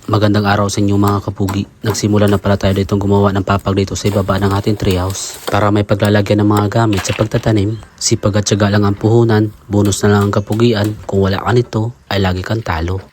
Magandang araw sa inyo mga kapugi. Nagsimula na pala tayo ditong gumawa ng papag dito sa ibaba ng ating treehouse para may paglalagyan ng mga gamit sa pagtatanim. Sipag at syaga lang ang puhunan, bonus na lang ang kapugian. Kung wala ka nito ay lagi kang talo.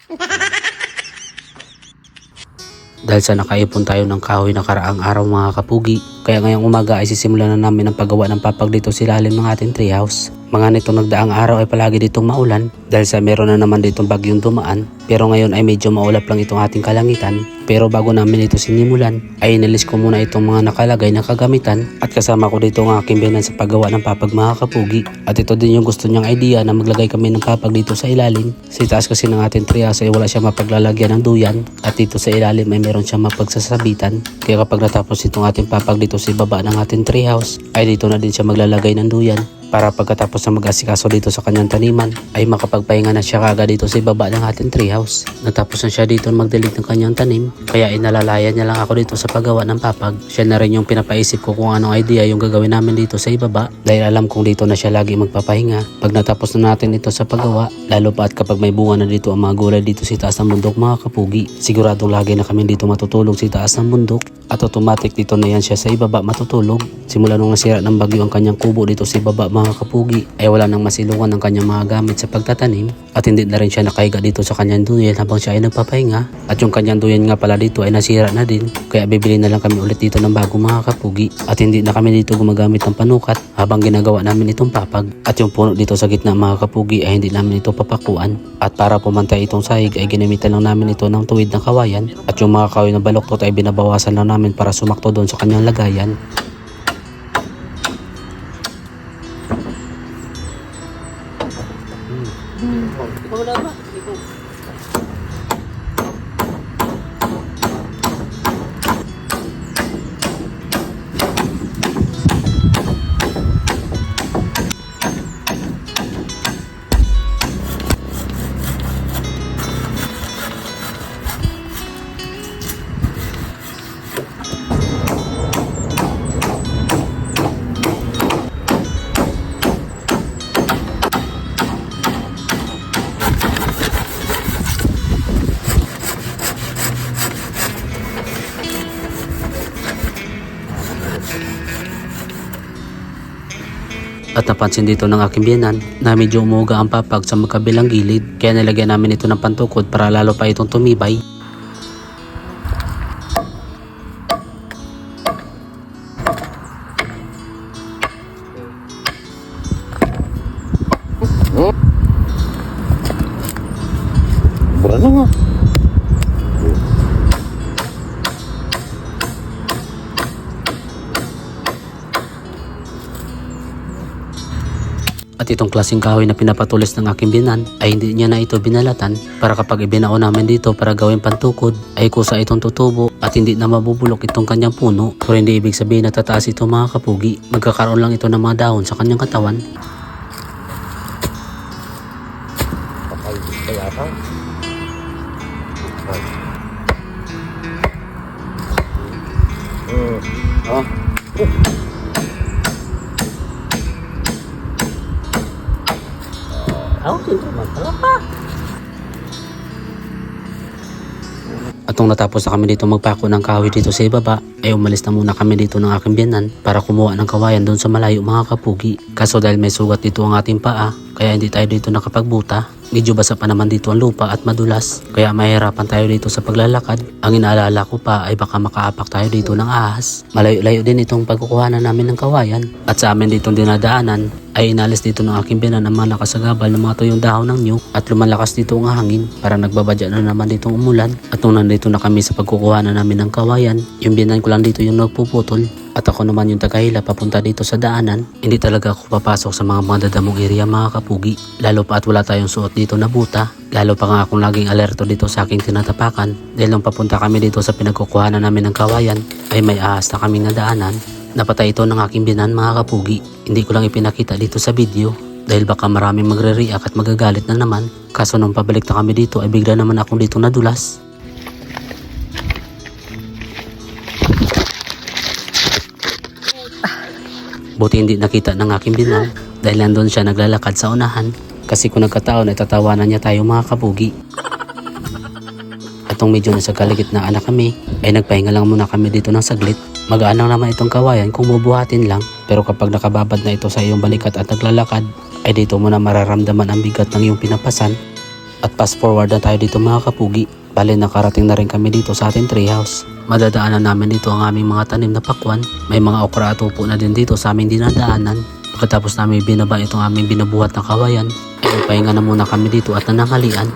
Dahil sa nakaipon tayo ng kahoy na karaang araw mga kapugi, kaya ngayong umaga ay sisimulan na namin ang paggawa ng papag dito sa ilalim ng ating treehouse. Mga nitong nagdaang araw ay palagi ditong maulan dahil sa meron na naman ditong bagyong dumaan, pero ngayon ay medyo maulap lang itong ating kalangitan. Pero bago namin ito sinimulan ay inalis ko muna itong mga nakalagay na kagamitan at kasama ko dito ang aking biyanan sa paggawa ng papag mga kapugi. At ito din yung gusto niyang idea na maglagay kami ng papag dito sa ilalim. Sa itaas kasi ng ating treehouse ay wala siya mapaglalagyan ng duyan at dito sa ilalim ay meron siya mapagsasabitan. Kaya kapag natapos itong ating papag dito sa ibaba ng ating treehouse ay dito na din siya maglalagay ng duyan. Para pagkatapos na mag-asikaso dito sa kanyang taniman ay makapagpahinga na siya kagad dito sa ibaba ng ating treehouse. Natapos na siya dito magdilig ng kanyang tanim, kaya inalalayan niya lang ako dito sa paggawa ng papag. Siya na rin yung pinapaisip ko kung anong idea yung gagawin namin dito sa ibaba dahil alam kong dito na siya lagi magpapahinga. Pag natapos na natin ito sa paggawa, lalo pa at kapag may bunga na dito ang mga gulay dito sa taas ng bundok mga kapugi, siguradong lagi na kami dito matutulog sa taas ng bundok at automatic dito na yan siya sa ibaba matutulog. Simula nung nasira ng bagyo ang kanyang kubo dito sa ibaba mga kapugi ay wala nang masilungan ng kanyang mga gamit sa pagtatanim at hindi na rin siya nakahiga dito sa kanyang duyan habang siya ay nagpapahinga. At yung kanyang duyan nga pala dito ay nasira na din, kaya bibili na lang kami ulit dito ng bago mga kapugi at hindi na kami dito gumagamit ng panukat habang ginagawa namin itong papag. At yung puno dito sa gitna mga kapugi ay hindi namin ito papakuan at para pumantay itong sahig ay ginamitan lang namin ito ng tuwid ng kawayan at yung mga kahoy na baloktot ay binabawasan lang namin para sumakto doon sa kanyang lagayan. At napansin dito ng aking biyanan na medyo umuga ang papag sa magkabilang gilid, kaya nilagyan namin ito ng pantukod para lalo pa itong tumibay. Berano nga. At itong klaseng kahoy na pinapatulis ng aking biyanan ay hindi niya na ito binalatan para kapag ibinao namin dito para gawin pantukod ay kusa itong tutubo at hindi na mabubulok itong kanyang puno. Pero hindi ibig sabihin na tataas ito mga kapugi, magkakaroon lang ito ng mga dahon sa kanyang katawan. Kaya ka? At nung natapos na kami dito magpako ng kahoy dito sa ibaba, ay umalis na muna kami dito ng aking biyanan para kumuha ng kawayan doon sa malayo mga kapugi. Kaso dahil may sugat dito ang ating paa, kaya hindi tayo dito nakapagbuta. Medyo basa pa naman dito ang lupa at madulas, kaya mahirapan tayo dito sa paglalakad. Ang inaalala ko pa ay baka makaapak tayo dito ng ahas. Malayo-layo din itong pagkukuhanan namin ng kawayan. At sa amin ditong dinadaanan ay inalis dito ng aking biyanan ang mga nakasagabal ng mga tuyong dahon ng nyug at lumalakas dito ang hangin para nagbabadya na naman ditong umulan. At nung nandito na kami sa pagkukuhanan namin ng kawayan, yung biyanan ko lang dito yung nagpuputol at ako naman yung tagahila papunta dito sa daanan. Hindi talaga ako papasok sa mga madadamong area mga kapugi, lalo pa at wala tayong suot dito na buta. Lalo pa nga akong laging alerto dito sa aking tinatapakan dahil nung papunta kami dito sa pinagkukuhanan namin ng kawayan ay may ahas na kaming nadaanan. Napatay ito ng aking biyanan mga kapugi. Hindi ko lang ipinakita dito sa video dahil baka maraming magre-react at magagalit na naman. Kaso nung pabalik na kami dito ay bigla naman akong dito nadulas. Buti hindi nakita ng aking binan dahil nandun siya naglalakad sa unahan. Kasi kung nagkataon ay tatawanan niya tayo mga kabugi. Atong medyo nasa kaligitnaan na kami ay nagpahinga lang muna kami dito ng saglit. Magaan lang naman itong kawayan kung bubuhatin lang, pero kapag nakababad na ito sa iyong balikat at naglalakad ay dito mo na mararamdaman ang bigat ng iyong pinapasan. At fast forward na tayo dito mga kapugi. Bale nakarating na rin kami dito sa ating treehouse. Madadaanan namin dito ang aming mga tanim na pakwan. May mga okra at upo na din dito sa aming dinadaanan. Pagkatapos namin binaba itong aming binabuhat na kawayan ay nagpahinga na muna kami dito at nananghalian.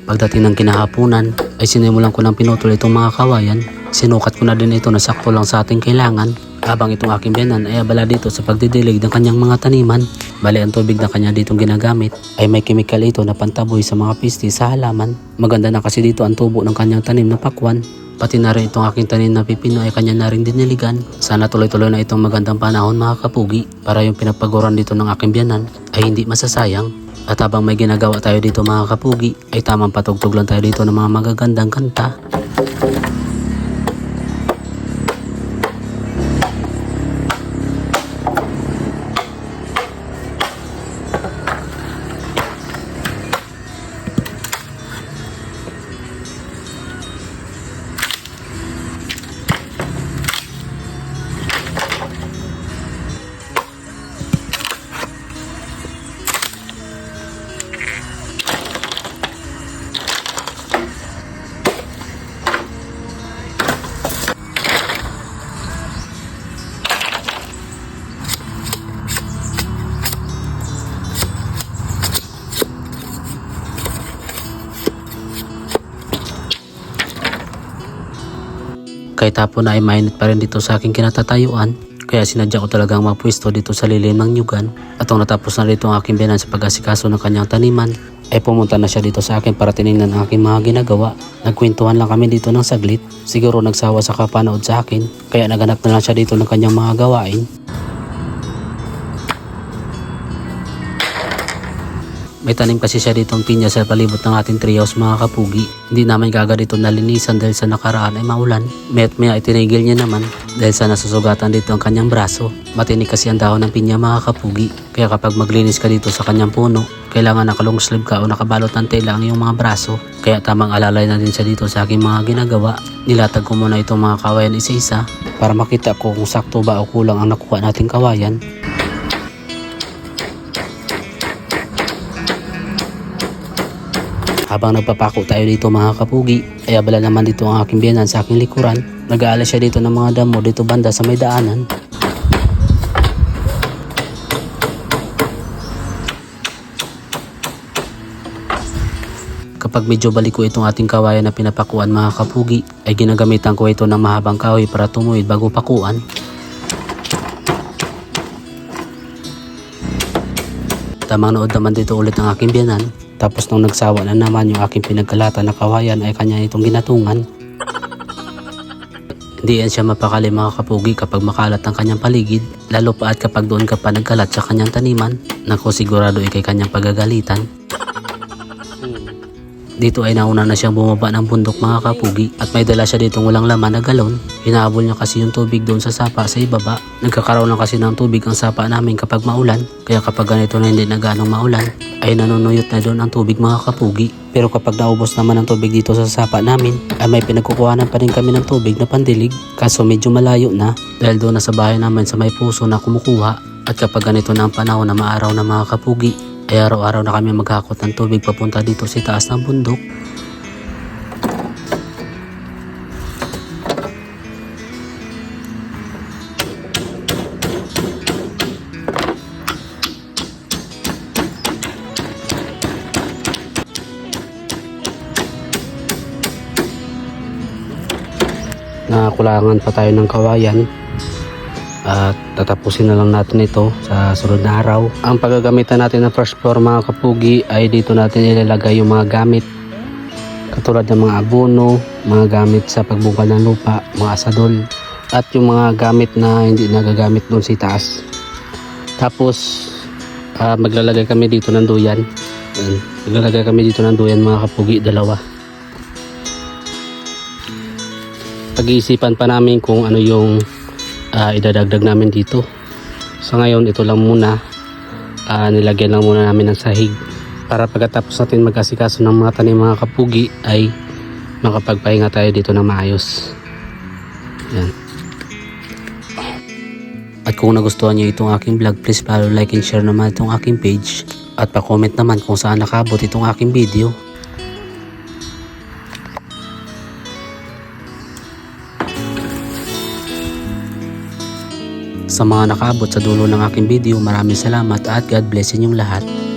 Pagdating ng kinahaponan ay sinimulan ko ng pinutol itong mga kawayan. Sinukat ko na din ito na sakto lang sa ating kailangan. Habang itong aking biyanan ay abala dito sa pagdidilig ng kanyang mga taniman. Bali ang tubig na kanya ditong ginagamit ay may chemical ito na pantaboy sa mga pisti sa halaman. Maganda na kasi dito ang tubo ng kanyang tanim na pakwan. Pati na rin itong aking tanim na pipino ay kanya na rin diniligan. Sana tuloy-tuloy na itong magandang panahon mga kapugi para yung pinagpaguran dito ng aking biyanan ay hindi masasayang. At habang may ginagawa tayo dito mga kapugi ay tamang patugtog lang tayo dito ng mga magagandang kanta. Kahit hapon na ay mainit pa rin dito sa aking kinatatayuan, kaya sinadya ko talagang mapwesto dito sa lilim ng nyugan. At nung natapos na dito ang aking biyanan sa pag-asikaso ng kanyang taniman, ay pumunta na siya dito sa akin para tinignan ang aking mga ginagawa. Nagkwentuhan lang kami dito ng saglit, siguro nagsawa sa kapanood sa akin, kaya naganap na lang siya dito ng kanyang mga gawain. May tanim kasi siya ditong pinya sa palibot ng ating treehouse mga kapugi. Hindi namin kagad ito nalinisan dahil sa nakaraan ay maulan. Maya't maya itinigil niya naman dahil sa nasusugatan dito ang kanyang braso. Matinik kasi ang dahon ng pinya mga kapugi. Kaya kapag maglinis ka dito sa kanyang puno, kailangan nakalong sleeve ka o nakabalot ng tela ang iyong mga braso. Kaya tamang alalay na din siya dito sa aking mga ginagawa. Nilatag ko muna itong mga kawayan isa-isa para makita ko kung sakto ba o kulang ang nakuha nating kawayan. Habang nagpapako tayo dito mga kapugi, ay abala naman dito ang aking biyanan sa aking likuran. Nag-aalas siya dito ng mga damo dito banda sa may daanan. Kapag medyo baliko itong ating kawayan na pinapakuan mga kapugi, ay ginagamitan ko ito ng mahabang kahoy para tumuid bago pakuan. Tamang nood naman dito ulit ang aking biyanan. Tapos nung nagsawa na naman yung aking pinagkalata na kawayan ay kanya itong ginatungan. Hindi yan siya mapakali mga kapugi kapag makalat ang kanyang paligid. Lalo pa at kapag doon ka pa nagkalat sa kanyang taniman. Naku sigurado ikay kanyang pagagalitan. Dito ay nauna na siyang bumaba ng bundok mga kapugi at may dala siya ditong walang laman na galon. Hinahabol niya kasi yung tubig doon sa sapa sa ibaba. Nagkakaroon lang kasi ng tubig ang sapa namin kapag maulan. Kaya kapag ganito na hindi na ganong maulan ay nanunuyot na doon ang tubig mga kapugi. Pero kapag naubos naman ang tubig dito sa sapa namin ay may pinagkukuhanan pa rin kami ng tubig na pandilig. Kaso medyo malayo na dahil doon na sa bahay namin sa may puso na kumukuha. At kapag ganito na ang panahon na maaraw na mga kapugi ay araw-araw na kami maghakot ng tubig papunta dito sa taas ng bundok. Nakulangan pa tayo ng kawayan. At tatapusin na lang natin ito sa sunod na araw. Ang paggagamitan natin ng first floor mga kapugi ay dito natin ilalagay yung mga gamit katulad ng mga abono, mga gamit sa pagbungkal ng lupa, mga asadol at yung mga gamit na hindi nagagamit doon sa taas. Tapos maglalagay kami dito ng duyan. Maglalagay kami dito ng duyan mga kapugi, dalawa. Pag-iisipan pa namin kung ano yung idadagdag namin dito. Sa ngayon ito lang muna, nilagyan lang muna namin ng sahig Para pagkatapos natin mag-asikaso ng mga tanim mga kapugi ay makapagpahinga tayo dito ng maayos. Yan. At kung nagustuhan nyo itong aking vlog, please follow, like, and share naman itong aking page. At pa-comment naman kung saan nakabot itong aking video. Sa mga nakaabot sa dulo ng aking video, maraming salamat at God bless inyong lahat.